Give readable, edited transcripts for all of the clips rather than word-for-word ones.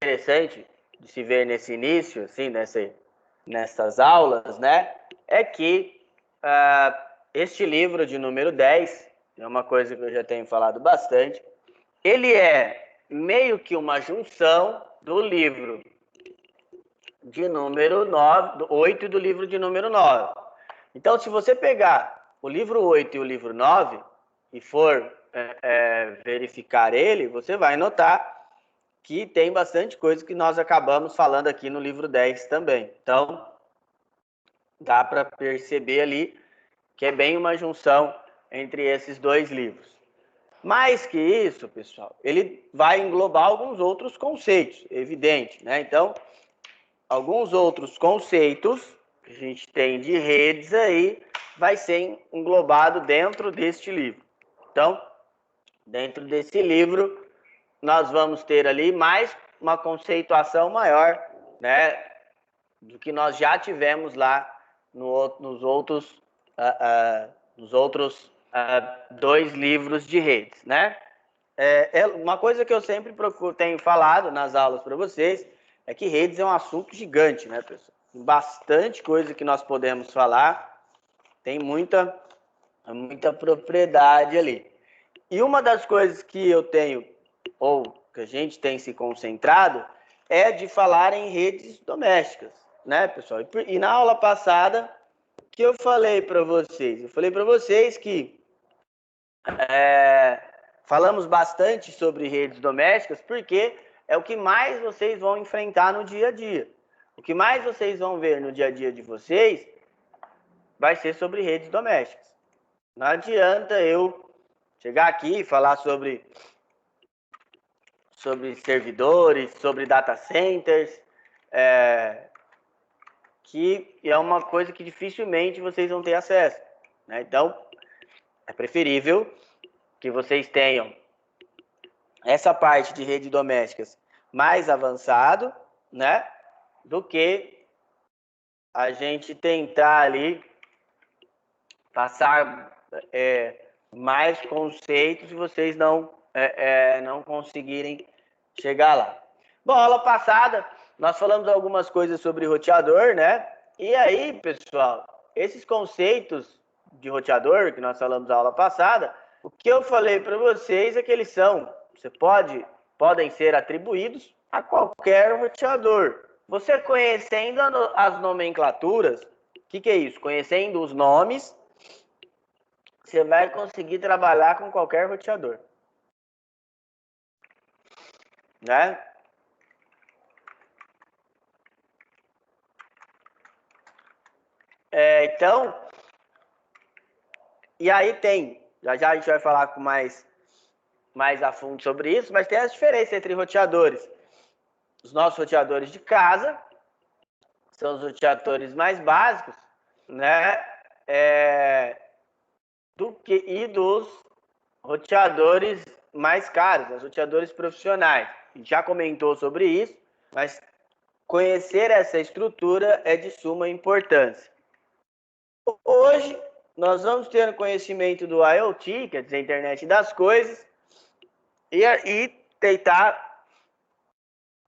interessante de se ver nesse início, assim, nessas aulas, né, é que este livro de número 10, é uma coisa que eu já tenho falado bastante, ele é meio que uma junção do livro de número 8 e do livro de número 9. Então, se você pegar o livro 8 e o livro 9 e for verificar ele, você vai notar que tem bastante coisa que nós acabamos falando aqui no livro 10 também. Então, dá para perceber ali que é bem uma junção entre esses dois livros. Mais que isso, pessoal, ele vai englobar alguns outros conceitos, evidente, né? Então, alguns outros conceitos que a gente tem de redes aí vai ser englobado dentro deste livro. Então, dentro desse livro, nós vamos ter ali mais uma conceituação maior, né, do que nós já tivemos lá nos outros dois livros de redes, né? Uma coisa que eu sempre tenho falado nas aulas para vocês é que redes é um assunto gigante, né, pessoal? Tem bastante coisa que nós podemos falar, tem muita propriedade ali. E uma das coisas que eu tenho, ou que a gente tem se concentrado, é de falar em redes domésticas, né, pessoal? E na aula passada, o que eu falei para vocês? Eu falei para vocês que falamos bastante sobre redes domésticas porque é o que mais vocês vão enfrentar no dia a dia. O que mais vocês vão ver no dia a dia de vocês vai ser sobre redes domésticas. Não adianta eu chegar aqui e falar sobre servidores, sobre data centers, que é uma coisa que dificilmente vocês vão ter acesso, né? Então, é preferível que vocês tenham essa parte de redes domésticas mais avançado, né, do que a gente tentar ali passar mais conceitos e vocês não conseguirem chegar lá. Bom, aula passada nós falamos algumas coisas sobre roteador, né? E aí, pessoal, esses conceitos de roteador que nós falamos na aula passada, o que eu falei para vocês é que eles podem ser atribuídos a qualquer roteador. Você conhecendo as nomenclaturas, o que é isso? Conhecendo os nomes, você vai conseguir trabalhar com qualquer roteador, né? Então, e aí já a gente vai falar com mais a fundo sobre isso, mas tem as diferenças entre roteadores. Os nossos roteadores de casa são os roteadores mais básicos, né? E dos roteadores mais caros, os roteadores profissionais. A gente já comentou sobre isso, mas conhecer essa estrutura é de suma importância. Hoje, nós vamos ter conhecimento do IoT, quer dizer, Internet das Coisas, e tentar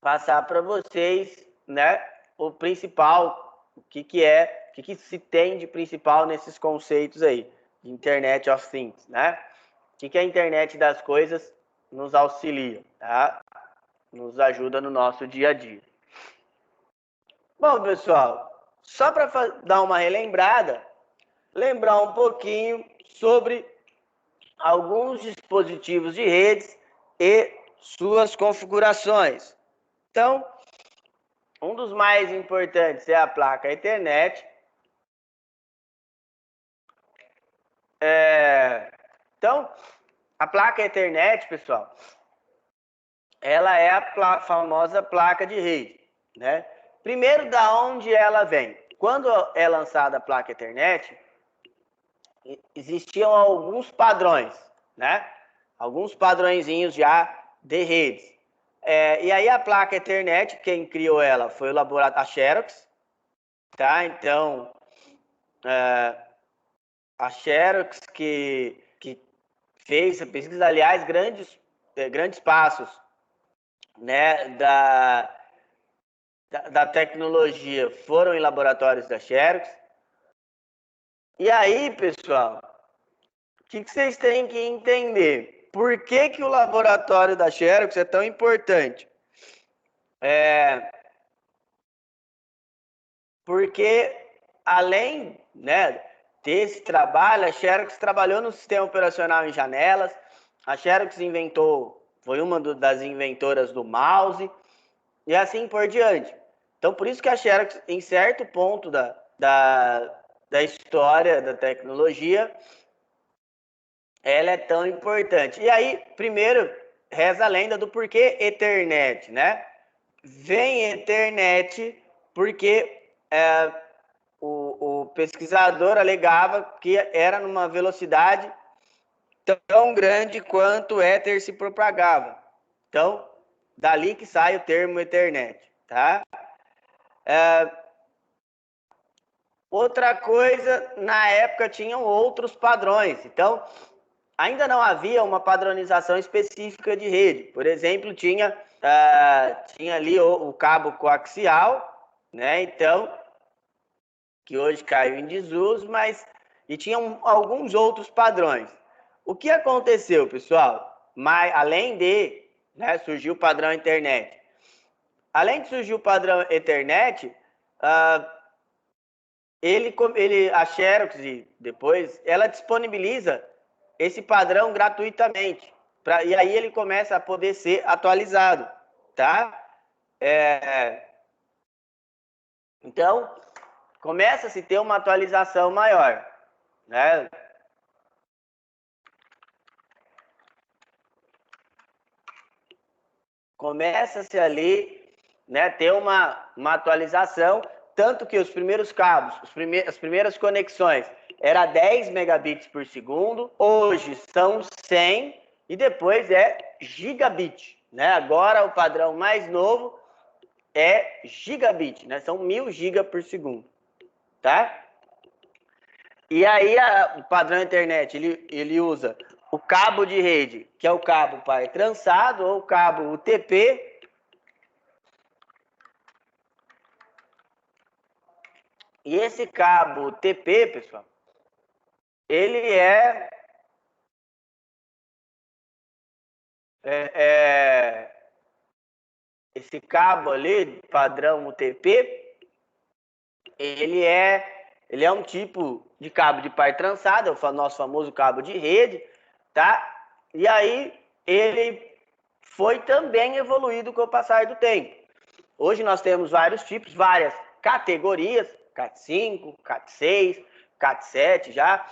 passar para vocês, né, o principal, o que se tem de principal nesses conceitos aí, de Internet of Things, né? O que a Internet das Coisas nos auxilia, tá? Nos ajuda no nosso dia a dia. Bom, pessoal, só para dar uma relembrada, lembrar um pouquinho sobre alguns dispositivos de redes e suas configurações. Então, um dos mais importantes é a placa Ethernet. Então, a placa Ethernet, pessoal, ela é a famosa placa de rede, né? Primeiro, da onde ela vem? Quando é lançada a placa Ethernet, existiam alguns padrões, né? Alguns padrõezinhos já de redes. E aí a placa Ethernet, quem criou ela foi o laboratório, a Xerox, tá? Então, a Xerox que fez a pesquisa, aliás, grandes passos né, da tecnologia foram em laboratórios da Xerox. E aí, pessoal, o que vocês têm que entender? Por que o laboratório da Xerox é tão importante? Porque, além, né, desse trabalho, a Xerox trabalhou no sistema operacional em janelas, a Xerox foi uma das inventoras do mouse, e assim por diante. Então, por isso que a Xerox, em certo ponto da história da tecnologia, ela é tão importante. E aí, primeiro, reza a lenda do porquê Ethernet, né? Vem Ethernet porque o pesquisador alegava que era numa velocidade tão grande quanto o éter se propagava. Então, dali que sai o termo Ethernet, tá? Outra coisa, na época tinham outros padrões. Então, ainda não havia uma padronização específica de rede. Por exemplo, tinha ali o cabo coaxial, né? Então, que hoje caiu em desuso, mas e tinham alguns outros padrões. O que aconteceu, pessoal? Além de, né, surgiu o padrão internet. Além de surgir o padrão Ethernet, a Xerox, depois, ela disponibiliza esse padrão gratuitamente. E aí ele começa a poder ser atualizado, tá? Então, começa a se ter uma atualização maior, né? Começa-se ali, né, ter uma atualização, tanto que os primeiros cabos, as primeiras conexões era 10 megabits por segundo, hoje são 100 e depois é gigabit, né? Agora o padrão mais novo é gigabit, né? São 1000 gigas por segundo, tá? E aí o padrão internet, ele usa o cabo de rede, que é o cabo pai trançado ou o cabo UTP. E esse cabo TP, pessoal, ele esse cabo ali, padrão UTP, ele é um tipo de cabo de par trançado, é o nosso famoso cabo de rede, tá? E aí ele foi também evoluído com o passar do tempo. Hoje nós temos vários tipos, várias categorias, CAT5, CAT6, CAT7 já.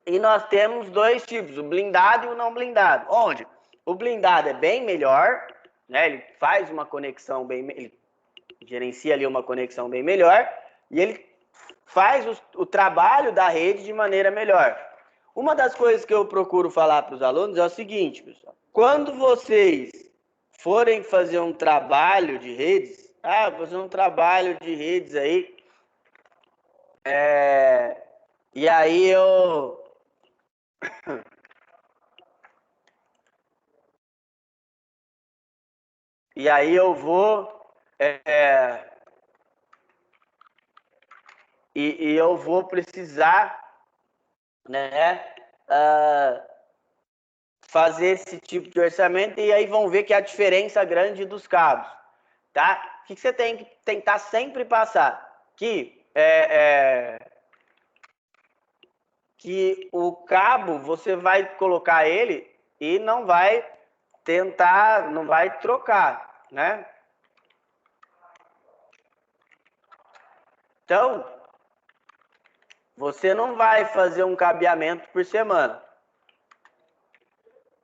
E nós temos dois tipos, o blindado e o não blindado. Onde o blindado é bem melhor, né? Ele faz uma conexão ele gerencia ali uma conexão bem melhor e ele faz o trabalho da rede de maneira melhor. Uma das coisas que eu procuro falar para os alunos é o seguinte, pessoal. Quando vocês forem fazer um trabalho de redes, fazer um trabalho de redes aí, e aí eu vou e eu vou precisar, né, fazer esse tipo de orçamento e aí vão ver que a diferença grande dos cabos, tá? O que você tem que tentar sempre passar? Que o cabo você vai colocar ele e não vai não vai trocar, né? Então, você não vai fazer um cabeamento por semana,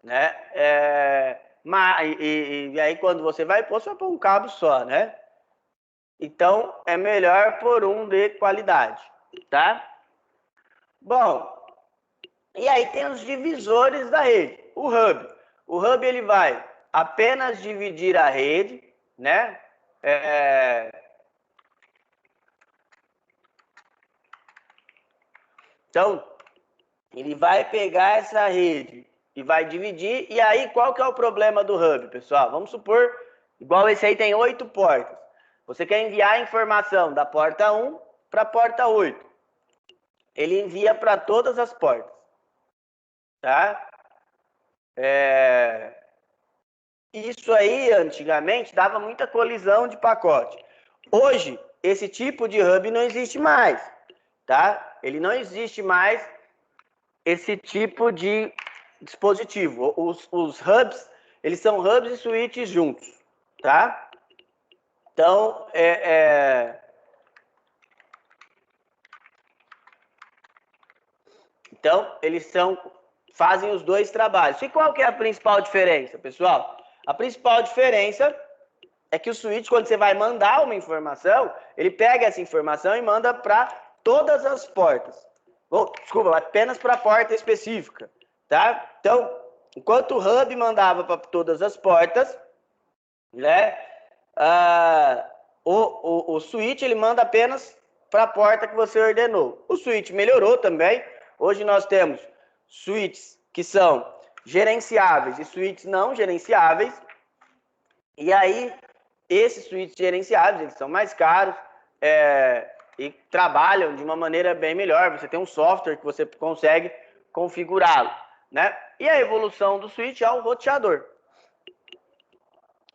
né? E aí quando você vai pôr, você vai pôr um cabo só, né? Então, é melhor pôr um de qualidade, tá? Bom, e aí tem os divisores da rede. O hub. O hub, ele vai apenas dividir a rede, né? Então, ele vai pegar essa rede e vai dividir. E aí, qual que é o problema do hub, pessoal? Vamos supor, igual esse aí tem 8 portas. Você quer enviar a informação da porta 1 para a porta 8. Ele envia para todas as portas. Tá? Isso aí, antigamente, dava muita colisão de pacote. Hoje, esse tipo de hub não existe mais. Tá? Ele não existe mais esse tipo de dispositivo. Os hubs, eles são hubs e switches juntos, tá? Então, eles fazem os dois trabalhos. E qual que é a principal diferença, pessoal? A principal diferença é que o switch, quando você vai mandar uma informação, ele pega essa informação e manda para todas as portas. Desculpa, apenas para a porta específica, tá? Então, enquanto o hub mandava para todas as portas, né? O switch ele manda apenas para a porta que você ordenou. O switch melhorou também. Hoje nós temos switches que são gerenciáveis e switches não gerenciáveis. E aí, esses switches gerenciáveis, eles são mais caros e trabalham de uma maneira bem melhor. Você tem um software que você consegue configurá-lo, né? E a evolução do switch é o roteador.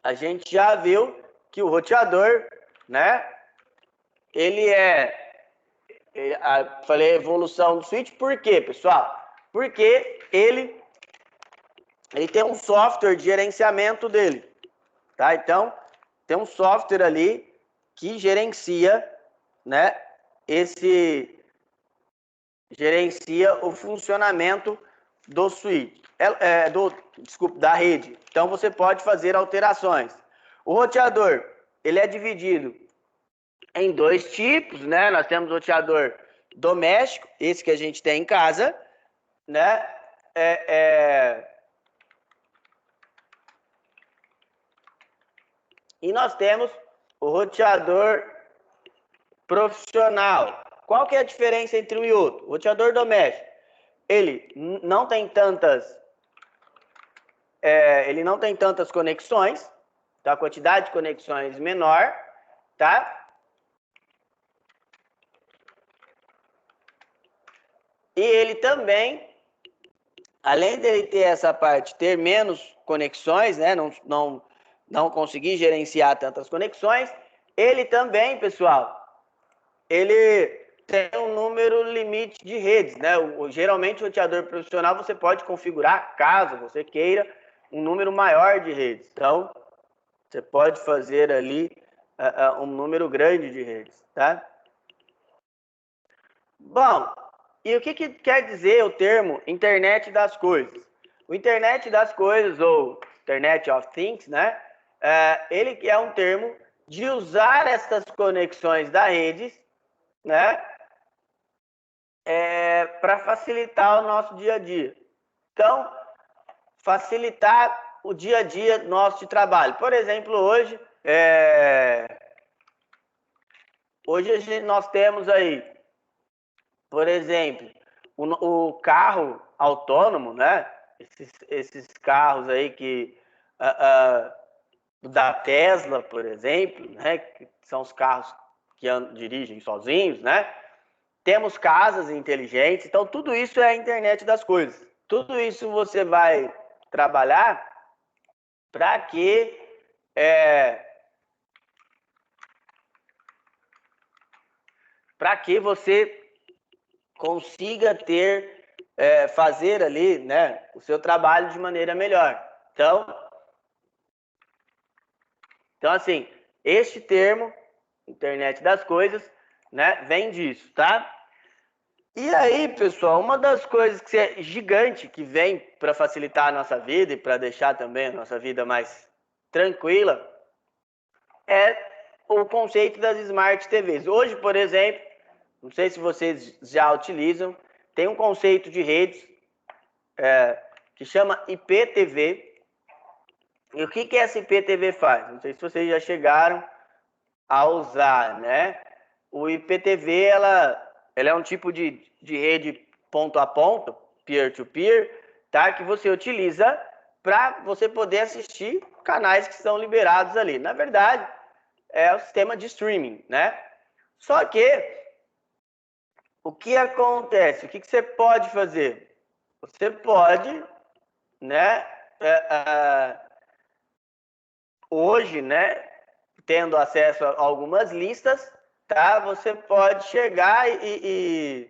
A gente já viu que o roteador, né? Falei evolução do switch, por quê, pessoal? Porque ele tem um software de gerenciamento dele, tá? Então, tem um software ali que gerencia, né? Gerencia o funcionamento do switch, da rede. Então, você pode fazer alterações. O roteador, ele é dividido em dois tipos, né? Nós temos o roteador doméstico, esse que a gente tem em casa, né? E nós temos o roteador profissional. Qual que é a diferença entre um e outro? O roteador doméstico, ele não tem tantas conexões, tá? A quantidade de conexões menor, tá? E ele também, além dele ter essa parte, ter menos conexões, né? Não conseguir gerenciar tantas conexões, ele também, pessoal, ele tem um número limite de redes, né? Geralmente o roteador profissional você pode configurar, caso você queira, um número maior de redes. Então, você pode fazer ali um número grande de redes, tá? Bom, e o que quer dizer o termo internet das coisas? O internet das coisas, ou Internet of Things, né? Ele é um termo de usar essas conexões da rede, né? Para facilitar o nosso dia a dia. Então, facilitar o dia a dia nosso de trabalho. Por exemplo, hoje nós temos aí, por exemplo, o carro autônomo, né? Esses carros aí que da Tesla, por exemplo, né? Que são os carros que dirigem sozinhos, né? Temos casas inteligentes, então tudo isso é a internet das coisas. Tudo isso você vai trabalhar para que você consiga fazer ali, né, o seu trabalho de maneira melhor. Então assim, este termo, internet das coisas, né, vem disso, tá? E aí, pessoal, uma das coisas que é gigante que vem para facilitar a nossa vida e para deixar também a nossa vida mais tranquila é o conceito das Smart TVs. Hoje, por exemplo, não sei se vocês já utilizam, tem um conceito de redes que chama IPTV. E o que essa IPTV faz? Não sei se vocês já chegaram a usar, né? O IPTV, ela é um tipo de rede ponto a ponto, peer-to-peer, tá? Que você utiliza para você poder assistir canais que são liberados ali. Na verdade, é o sistema de streaming, né? Só que o que acontece? O que você pode fazer? Você pode, né? Hoje, né? Tendo acesso a algumas listas, tá? Você pode chegar e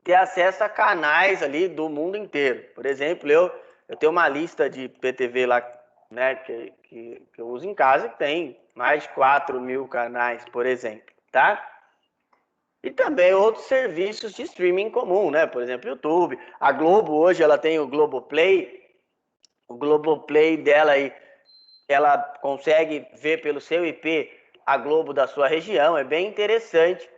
ter acesso a canais ali do mundo inteiro. Por exemplo, eu tenho uma lista de PTV lá, né, que eu uso em casa, que tem mais de 4.000 canais, por exemplo, tá? E também outros serviços de streaming comum, né? Por exemplo, YouTube. A Globo hoje ela tem o Globoplay. O Globoplay dela aí, ela consegue ver pelo seu IP a Globo da sua região. É bem interessante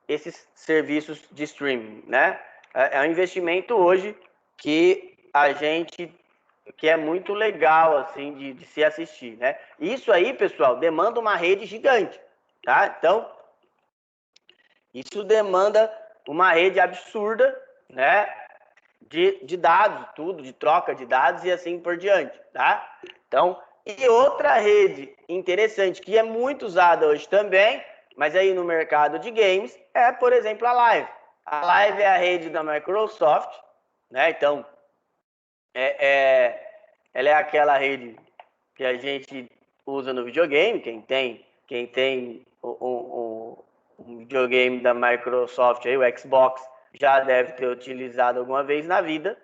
esses serviços de streaming, né? É um investimento hoje que é muito legal assim de se assistir, né? Isso aí, pessoal, demanda uma rede gigante, tá? Então, isso demanda uma rede absurda, né? De dados, tudo, de troca de dados e assim por diante, tá? Então, e outra rede interessante que é muito usada hoje também, mas aí no mercado de games, é, por exemplo, a Live. A Live é a rede da Microsoft, né? Então, ela é aquela rede que a gente usa no videogame, quem tem um videogame da Microsoft, aí, o Xbox, já deve ter utilizado alguma vez na vida,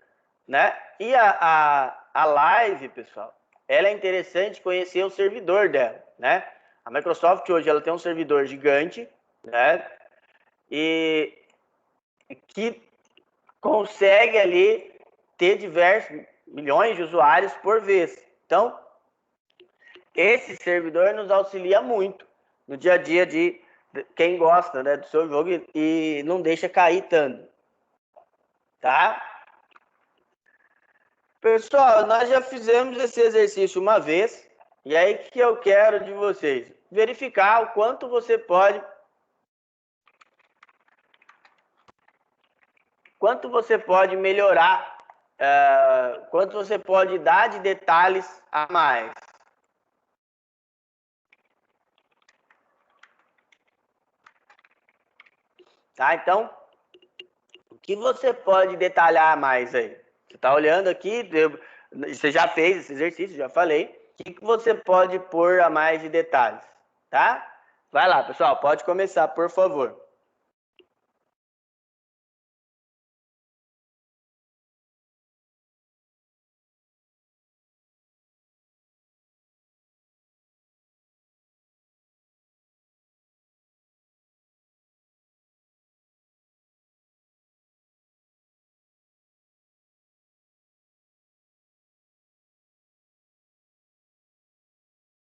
né? E a Live, pessoal, ela é interessante conhecer o servidor dela, né? A Microsoft hoje ela tem um servidor gigante, né? E que consegue ali ter diversos milhões de usuários por vez. Então, esse servidor nos auxilia muito no dia a dia de quem gosta, né, do seu jogo e não deixa cair tanto, tá? Pessoal, nós já fizemos esse exercício uma vez e aí que eu quero de vocês verificar o quanto você pode melhorar, quanto você pode dar de detalhes a mais. Tá? Então, o que você pode detalhar mais aí? Você está olhando aqui, você já fez esse exercício, já falei. O que você pode pôr a mais de detalhes? Tá? Vai lá, pessoal, pode começar, por favor.